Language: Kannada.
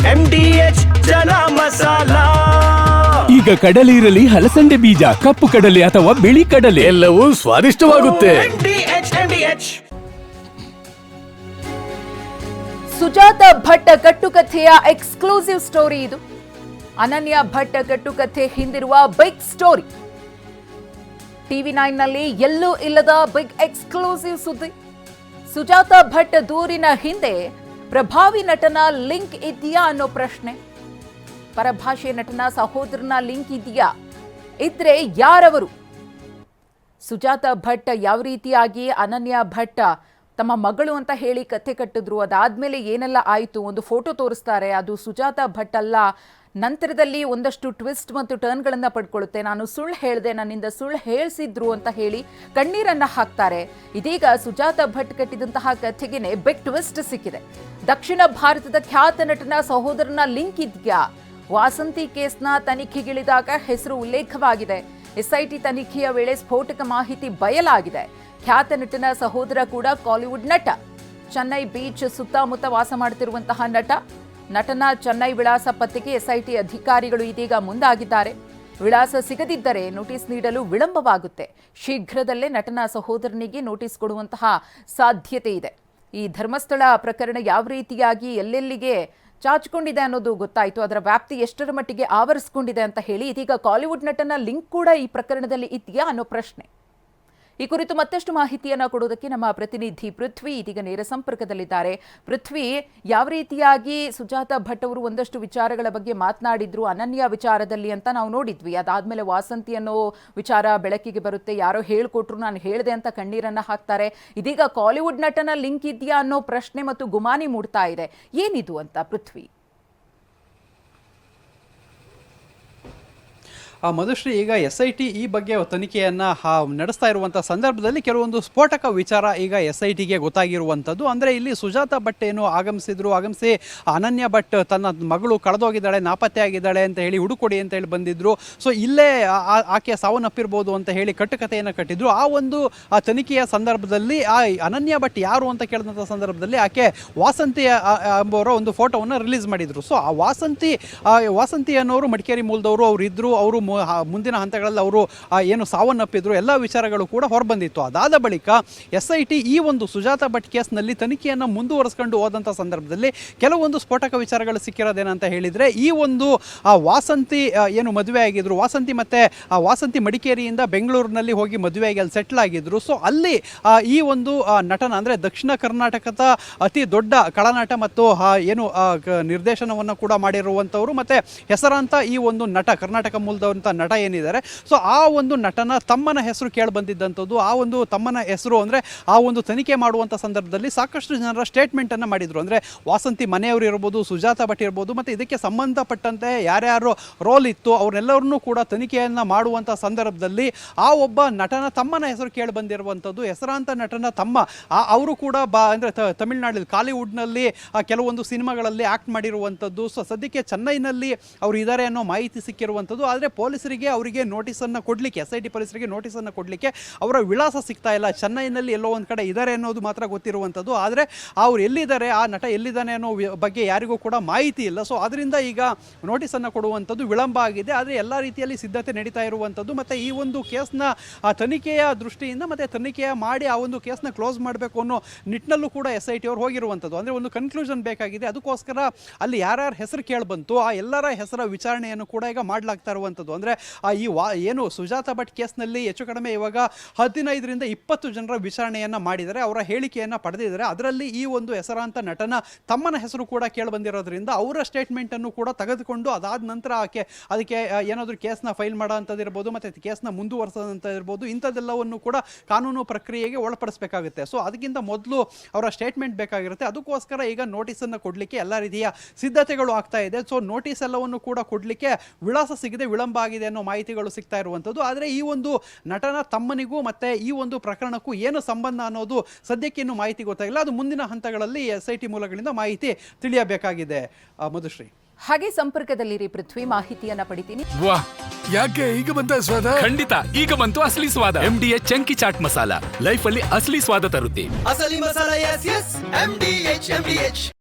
MDH ಚನಾ ಮಸಾಲ. ಈಗ ಕಡಲೆ ಇರಲಿ, ಹಲಸಂಡೆ ಬೀಜ, ಕಪ್ಪು ಕಡಲೆ ಅಥವಾ ಬಿಳಿ ಕಡಲೆ, ಎಲ್ಲವೂ ಸ್ವಾದಿಷ್ಟವಾಗುತ್ತೆ. MDH. ಸುಜಾತ ಭಟ್ ಕಟ್ಟುಕಥೆಯ ಎಕ್ಸ್ಕ್ಲೂಸಿವ್ ಸ್ಟೋರಿ ಇದು. ಅನನ್ಯ ಭಟ್ ಕಟ್ಟುಕಥೆ ಹಿಂದಿರುವ ಬಿಗ್ ಸ್ಟೋರಿ. TV9 ನಲ್ಲಿ ಎಲ್ಲೂ ಇಲ್ಲದ ಬಿಗ್ ಎಕ್ಸ್ಕ್ಲೂಸಿವ್ ಸುದ್ದಿ. ಸುಜಾತ ಭಟ್ ದೂರಿನ ಹಿಂದೆ ಪ್ರಭಾವಿ ನಟನ ಲಿಂಕ್ ಇದೆಯಾ ಅನ್ನೋ ಪ್ರಶ್ನೆ. ಪರಭಾಷೆ ನಟನ ಸಹೋದರನ ಲಿಂಕ್ ಇದೆಯಾ? ಇದ್ರೆ ಯಾರವರು? ಸುಜಾತ ಭಟ್ ಯಾವ ರೀತಿಯಾಗಿ ಅನನ್ಯ ಭಟ್ ತಮ್ಮ ಮಗಳು ಅಂತ ಹೇಳಿ ಕಥೆ ಕಟ್ಟಿದ್ರು, ಅದಾದ್ಮೇಲೆ ಏನೆಲ್ಲ ಆಯಿತು, ಒಂದು ಫೋಟೋ ತೋರಿಸ್ತಾರೆ, ಅದು ಸುಜಾತ ಭಟ್ ಅಲ್ಲ. ನಂತರದಲ್ಲಿ ಒಂದಷ್ಟು ಟ್ವಿಸ್ಟ್ ಮತ್ತು ಟರ್ನ್ಗಳನ್ನ ಪಡ್ಕೊಳ್ಳುತ್ತೆ. ನಾನು ಸುಳ್ಳು ಹೇಳಿದೆ, ನನ್ನಿಂದ ಸುಳ್ಳು ಹೇಳಿಸಿದ್ರು ಅಂತ ಹೇಳಿ ಕಣ್ಣೀರನ್ನ ಹಾಕ್ತಾರೆ. ಇದೀಗ ಸುಜಾತ ಭಟ್ ಕಟ್ಟಿದಂತಹ ಕಥೆಗೆನೆ ಬಿಗ್ ಟ್ವಿಸ್ಟ್ ಸಿಕ್ಕಿದೆ. ದಕ್ಷಿಣ ಭಾರತದ ಖ್ಯಾತ ನಟನ ಸಹೋದರನ ಲಿಂಕ್ ಇದೆಯಾ? ವಾಸಂತಿ ಕೇಸ್ನ ತನಿಖೆಗಿಳಿದಾಗ ಹೆಸರು ಉಲ್ಲೇಖವಾಗಿದೆ. SIT ತನಿಖೆಯ ವೇಳೆ ಸ್ಫೋಟಕ ಮಾಹಿತಿ ಬಯಲಾಗಿದೆ. ಖ್ಯಾತ ನಟನ ಸಹೋದರ ಕೂಡ ಕಾಲಿವುಡ್ ನಟ. ಚೆನ್ನೈ ಬೀಚ್ ಸುತ್ತಮುತ್ತ ವಾಸ ಮಾಡುತ್ತಿರುವಂತಹ ನಟನ ಚೆನ್ನೈ ವಿಳಾಸ ಪತ್ತೆಗೆ SIT ಅಧಿಕಾರಿಗಳು ಇದೀಗ ಮುಂದಾಗಿದ್ದಾರೆ. ವಿಳಾಸ ಸಿಗದಿದ್ದರೆ ನೋಟಿಸ್ ನೀಡಲು ವಿಳಂಬವಾಗುತ್ತೆ. ಶೀಘ್ರದಲ್ಲೇ ನಟನ ಸಹೋದರನಿಗೆ ನೋಟಿಸ್ ಕೊಡುವಂತಹ ಸಾಧ್ಯತೆ ಇದೆ. ಈ ಧರ್ಮಸ್ಥಳ ಪ್ರಕರಣ ಯಾವ ರೀತಿಯಾಗಿ ಎಲ್ಲೆಲ್ಲಿಗೆ ಚಾಚಿಕೊಂಡಿದೆ ಅನ್ನೋದು ಗೊತ್ತಾಯಿತು. ಅದರ ವ್ಯಾಪ್ತಿ ಎಷ್ಟರ ಮಟ್ಟಿಗೆ ಆವರಿಸಿಕೊಂಡಿದೆ ಅಂತ ಹೇಳಿ ಇದೀಗ ಕಾಲಿವುಡ್ ನಟನ ಲಿಂಕ್ ಕೂಡ ಈ ಪ್ರಕರಣದಲ್ಲಿ ಇದೆಯಾ ಅನ್ನೋ ಪ್ರಶ್ನೆ. ಈ ಕುರಿತು ಮತ್ತಷ್ಟು ಮಾಹಿತಿಯನ್ನು ಕೊಡೋದಕ್ಕೆ ನಮ್ಮ ಪ್ರತಿನಿಧಿ ಪೃಥ್ವಿ ಇದೀಗ ನೇರ ಸಂಪರ್ಕದಲ್ಲಿದ್ದಾರೆ. ಪೃಥ್ವಿ, ಯಾವ ರೀತಿಯಾಗಿ ಸುಜಾತ ಭಟ್ ಅವರು ಒಂದಷ್ಟು ವಿಚಾರಗಳ ಬಗ್ಗೆ ಮಾತನಾಡಿದ್ರು ಅನನ್ಯ ವಿಚಾರದಲ್ಲಿ ಅಂತ ನಾವು ನೋಡಿದ್ವಿ. ಅದಾದ್ಮೇಲೆ ವಾಸಂತಿ ಅನ್ನೋ ವಿಚಾರ ಬೆಳಕಿಗೆ ಬರುತ್ತೆ. ಯಾರೋ ಹೇಳ್ಕೊಟ್ರು, ನಾನು ಹೇಳಿದೆ ಅಂತ ಕಣ್ಣೀರನ್ನ ಹಾಕ್ತಾರೆ. ಇದೀಗ ಕಾಲಿವುಡ್ ನಟನ ಲಿಂಕ್ ಇದೆಯಾ ಅನ್ನೋ ಪ್ರಶ್ನೆ ಮತ್ತು ಗುಮಾನಿ ಮೂಡ್ತಾ ಇದೆ. ಏನಿದು ಅಂತ ಪೃಥ್ವಿ? ಮಧುಶ್ರೀ, ಈಗ SIT ಈ ಬಗ್ಗೆ ತನಿಖೆಯನ್ನು ನಡೆಸ್ತಾ ಇರುವಂಥ ಸಂದರ್ಭದಲ್ಲಿ ಕೆಲವೊಂದು ಸ್ಫೋಟಕ ವಿಚಾರ ಈಗ SITಗೆ ಗೊತ್ತಾಗಿರುವಂಥದ್ದು. ಅಂದರೆ ಇಲ್ಲಿ ಸುಜಾತ ಭಟ್ ಏನು ಆಗಮಿಸಿ ಅನನ್ಯ ಭಟ್ ತನ್ನ ಮಗಳು ಕಳೆದೋಗಿದ್ದಾಳೆ, ನಾಪತ್ತೆ ಆಗಿದ್ದಾಳೆ ಅಂತ ಹೇಳಿ ಹುಡುಕೊಡಿ ಅಂತ ಹೇಳಿ ಬಂದಿದ್ದರು. ಸೊ ಇಲ್ಲೇ ಆಕೆ ಸಾವನ್ನಪ್ಪಿರ್ಬೋದು ಅಂತ ಹೇಳಿ ಕಟ್ಟುಕತೆಯನ್ನು ಕಟ್ಟಿದ್ರು. ಆ ಒಂದು ತನಿಖೆಯ ಸಂದರ್ಭದಲ್ಲಿ ಆ ಅನನ್ಯ ಭಟ್ ಯಾರು ಅಂತ ಕೇಳಿದಂಥ ಸಂದರ್ಭದಲ್ಲಿ ಆಕೆ ವಾಸಂತಿ ಎಂಬುವರ ಒಂದು ಫೋಟೋವನ್ನು ರಿಲೀಸ್ ಮಾಡಿದರು. ಸೊ ಆ ವಾಸಂತಿ ಅನ್ನೋರು ಮಡಿಕೇರಿ ಮೂಲದವರು, ಅವರು ಇದ್ದರು. ಅವರು ಮುಂದಿನ ಹಂತಗಳಲ್ಲಿ ಅವರು ಏನು ಸಾವನ್ನಪ್ಪಿದ್ರು ಎಲ್ಲ ವಿಚಾರಗಳು ಕೂಡ ಹೊರಬಂದಿತ್ತು. ಅದಾದ ಬಳಿಕ SIT ಈ ಒಂದು ಸುಜಾತ ಭಟ್ ಕೇಸ್ನಲ್ಲಿ ತನಿಖೆಯನ್ನು ಮುಂದುವರಿಸಿಕೊಂಡು ಹೋದಂಥ ಸಂದರ್ಭದಲ್ಲಿ ಕೆಲವೊಂದು ಸ್ಫೋಟಕ ವಿಚಾರಗಳು ಸಿಕ್ಕಿರೋದೇನಂತ ಹೇಳಿದರೆ, ಈ ಒಂದು ವಾಸಂತಿ ಏನು ಮದುವೆ ಆಗಿದ್ರು, ವಾಸಂತಿ ಮಡಿಕೇರಿಯಿಂದ ಬೆಂಗಳೂರಿನಲ್ಲಿ ಹೋಗಿ ಮದುವೆಯಾಗಿ ಅಲ್ಲಿ ಸೆಟ್ಲ್ ಆಗಿದ್ರು. ಸೊ ಅಲ್ಲಿ ಈ ಒಂದು ನಟನ ಅಂದರೆ ದಕ್ಷಿಣ ಕರ್ನಾಟಕದ ಅತಿ ದೊಡ್ಡ ಖಳನಟ ಮತ್ತು ಏನು ನಿರ್ದೇಶನವನ್ನು ಕೂಡ ಮಾಡಿರುವಂಥವ್ರು ಮತ್ತು ಹೆಸರಾಂತ ಈ ಒಂದು ನಟ, ಕರ್ನಾಟಕ ಮೂಲದವರು ನಟ ಏನಿದ್ದಾರೆ, ಸೊ ಆ ಒಂದು ನಟನ ತಮ್ಮನ ಹೆಸರು ಕೇಳಿ ಬಂದಿದ್ದಂಥದ್ದು. ಆ ಒಂದು ತಮ್ಮನ ಹೆಸರು ಅಂದರೆ ಆ ಒಂದು ತನಿಖೆ ಮಾಡುವಂಥ ಸಂದರ್ಭದಲ್ಲಿ ಸಾಕಷ್ಟು ಜನರ ಸ್ಟೇಟ್ಮೆಂಟನ್ನು ಮಾಡಿದರು. ಅಂದರೆ ವಾಸಂತಿ ಮನೆಯವರು ಇರ್ಬೋದು, ಸುಜಾತ ಭಟ್ ಇರ್ಬೋದು, ಮತ್ತು ಇದಕ್ಕೆ ಸಂಬಂಧಪಟ್ಟಂತೆ ಯಾರ್ಯಾರು ರೋಲ್ ಇತ್ತು ಅವರೆಲ್ಲರನ್ನೂ ಕೂಡ ತನಿಖೆಯನ್ನು ಮಾಡುವಂಥ ಸಂದರ್ಭದಲ್ಲಿ ಆ ಒಬ್ಬ ನಟನ ತಮ್ಮನ ಹೆಸರು ಕೇಳಿ ಬಂದಿರುವಂಥದ್ದು. ಹೆಸರಾಂತ ನಟನ ತಮ್ಮ ಅವರು ಕೂಡ ಅಂದರೆ ತಮಿಳುನಾಡಲ್ಲಿ ಕಾಲಿವುಡ್ನಲ್ಲಿ ಕೆಲವೊಂದು ಸಿನಿಮಾಗಳಲ್ಲಿ ಆ್ಯಕ್ಟ್ ಮಾಡಿರುವಂಥದ್ದು. ಸೊ ಸದ್ಯಕ್ಕೆ ಚೆನ್ನೈನಲ್ಲಿ ಅವರು ಇದ್ದಾರೆ ಅನ್ನೋ ಮಾಹಿತಿ ಸಿಕ್ಕಿರುವಂಥದ್ದು. ಆದರೆ ಪೊಲೀಸರಿಗೆ ಅವರಿಗೆ ನೋಟಿಸನ್ನು ಕೊಡಲಿಕ್ಕೆ, SIT ಪೊಲೀಸರಿಗೆ ನೋಟಿಸನ್ನು ಕೊಡಲಿಕ್ಕೆ ಅವರ ವಿಳಾಸ ಸಿಗ್ತಾ ಇಲ್ಲ. ಚೆನ್ನೈನಲ್ಲಿ ಎಲ್ಲೋ ಒಂದು ಕಡೆ ಇದ್ದಾರೆ ಅನ್ನೋದು ಮಾತ್ರ ಗೊತ್ತಿರುವಂಥದ್ದು. ಆದರೆ ಅವ್ರು ಎಲ್ಲಿದ್ದಾರೆ, ಆ ನಟ ಎಲ್ಲಿದ್ದಾನೆ ಅನ್ನೋ ಬಗ್ಗೆ ಯಾರಿಗೂ ಕೂಡ ಮಾಹಿತಿ ಇಲ್ಲ. ಸೊ ಅದರಿಂದ ಈಗ ನೋಟಿಸನ್ನು ಕೊಡುವಂಥದ್ದು ವಿಳಂಬ ಆಗಿದೆ. ಆದರೆ ಎಲ್ಲ ರೀತಿಯಲ್ಲಿ ಸಿದ್ಧತೆ ನಡೀತಾ ಇರುವಂಥದ್ದು. ಮತ್ತು ಈ ಒಂದು ಕೇಸ್ನ ತನಿಖೆಯ ದೃಷ್ಟಿಯಿಂದ ಮತ್ತು ತನಿಖೆಯ ಮಾಡಿ ಆ ಒಂದು ಕೇಸ್ನ ಕ್ಲೋಸ್ ಮಾಡಬೇಕು ಅನ್ನೋ ನಿಟ್ಟಿನಲ್ಲೂ ಕೂಡ SIT ಅವರು ಹೋಗಿರುವಂಥದ್ದು. ಅಂದರೆ ಒಂದು ಕನ್ಕ್ಲೂಷನ್ ಬೇಕಾಗಿದೆ. ಅದಕ್ಕೋಸ್ಕರ ಅಲ್ಲಿ ಯಾರ್ಯಾರ ಹೆಸರು ಕೇಳಿ ಬಂತು ಆ ಎಲ್ಲರ ಹೆಸರ ವಿಚಾರಣೆಯನ್ನು ಕೂಡ ಈಗ ಮಾಡಲಾಗ್ತಾ ಇರುವಂಥದ್ದು. ಅಂದರೆ ಏನು ಸುಜಾತ ಭಟ್ ಕೇಸ್ನಲ್ಲಿ ಹೆಚ್ಚು ಕಡಿಮೆ ಇವಾಗ 15ರಿಂದ 20 ಜನರ ವಿಚಾರಣೆಯನ್ನು ಮಾಡಿದರೆ, ಅವರ ಹೇಳಿಕೆಯನ್ನು ಪಡೆದಿದ್ದಾರೆ. ಅದರಲ್ಲಿ ಈ ಒಂದು ಹೆಸರಾಂತ ನಟನ ತಮ್ಮನ ಹೆಸರು ಕೂಡ ಕೇಳಿ ಬಂದಿರೋದ್ರಿಂದ ಅವರ ಸ್ಟೇಟ್ಮೆಂಟನ್ನು ಕೂಡ ತೆಗೆದುಕೊಂಡು ಅದಾದ ನಂತರ ಅದಕ್ಕೆ ಏನಾದರೂ ಕೇಸ್ನ ಫೈಲ್ ಮಾಡೋ ಅಂಥದ್ದಿರ್ಬೋದು ಮತ್ತು ಕೇಸ್ನ ಮುಂದುವರಿಸೋದಂಥದ್ದಿರ್ಬೋದು, ಇಂಥದ್ದೆಲ್ಲವನ್ನು ಕೂಡ ಕಾನೂನು ಪ್ರಕ್ರಿಯೆಗೆ ಒಳಪಡಿಸಬೇಕಾಗುತ್ತೆ. ಸೊ ಅದಕ್ಕಿಂತ ಮೊದಲು ಅವರ ಸ್ಟೇಟ್ಮೆಂಟ್ ಬೇಕಾಗಿರುತ್ತೆ. ಅದಕ್ಕೋಸ್ಕರ ಈಗ ನೋಟಿಸನ್ನು ಕೊಡಲಿಕ್ಕೆ ಎಲ್ಲ ರೀತಿಯ ಸಿದ್ಧತೆಗಳು ಆಗ್ತಾ ಇದೆ. ಸೊ ನೋಟಿಸ್ ಎಲ್ಲವನ್ನು ಕೂಡ ಕೊಡಲಿಕ್ಕೆ ವಿಳಾಸ ಸಿಗದೆ ವಿಳಂಬ ಆಗಿದೆ ಅನ್ನೋ ಮಾಹಿತಿಗಳು ಸಿಗ್ತಾ ಇರುವಂಥದ್ದು. ಆದರೆ ಈ ಒಂದು ನಟನ ತಮ್ಮನಿಗೂ ಮತ್ತೆ ಈ ಒಂದು ಪ್ರಕರಣಕ್ಕೂ ಏನು ಸಂಬಂಧ ಅನ್ನೋದು ಸದ್ಯಕ್ಕೆ ಇನ್ನೂ ಮಾಹಿತಿ ಗೊತ್ತಾಗಿಲ್ಲ. ಅದು ಮುಂದಿನ ಹಂತಗಳಲ್ಲಿ SIT ಮೂಲಗಳಿಂದ ಮಾಹಿತಿ ತಿಳಿಯಬೇಕಾಗಿದೆ. ಮಧುಶ್ರೀ, ಹಾಗೆ ಸಂಪರ್ಕದಲ್ಲಿರಿ ಪೃಥ್ವಿ, ಮಾಹಿತಿಯನ್ನ ಪಡಿತೀನಿ. ವಾಹ್, ಯಾಕೆ ಈಗ ಬಂತ ಸ್ವಾದ? ಖಂಡಿತ ಈಗ ಬಂತು ಅಸಲಿ ಸ್ವಾದ. MDH chunky chaat masala life ಅಲ್ಲಿ ಅಸಲಿ ಸ್ವಾದ ತರುತ್ತೆ. ಅಸಲಿ ಮಸಾಲ, MDH.